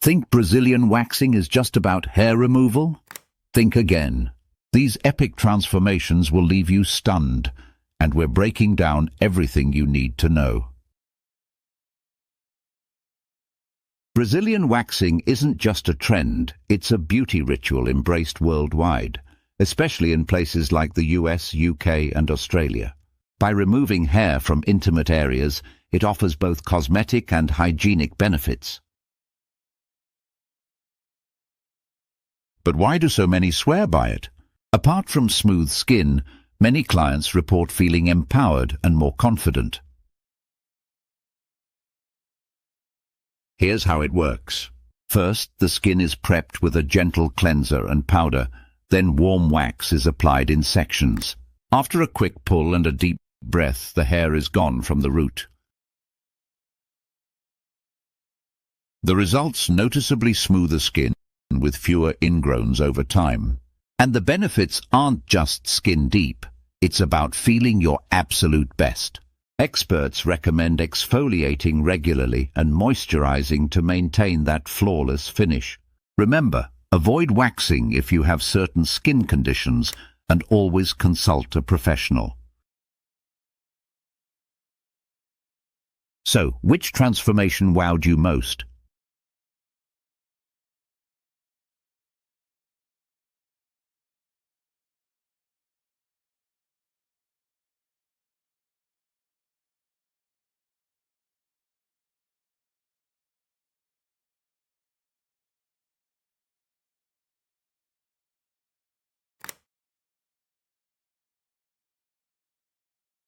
Think Brazilian waxing is just about hair removal? Think again. These epic transformations will leave you stunned, and we're breaking down everything you need to know. Brazilian waxing isn't just a trend, it's a beauty ritual embraced worldwide, especially in places like the US, UK, and Australia. By removing hair from intimate areas, it offers both cosmetic and hygienic benefits. But why do so many swear by it? Apart from smooth skin, many clients report feeling empowered and more confident. Here's how it works. First, the skin is prepped with a gentle cleanser and powder, then warm wax is applied in sections. After a quick pull and a deep breath, the hair is gone from the root. The results noticeably smoother skin with fewer ingrowns over time. And the benefits aren't just skin deep, it's about feeling your absolute best. Experts recommend exfoliating regularly and moisturizing to maintain that flawless finish. Remember, avoid waxing if you have certain skin conditions and always consult a professional. So, which transformation wowed you most?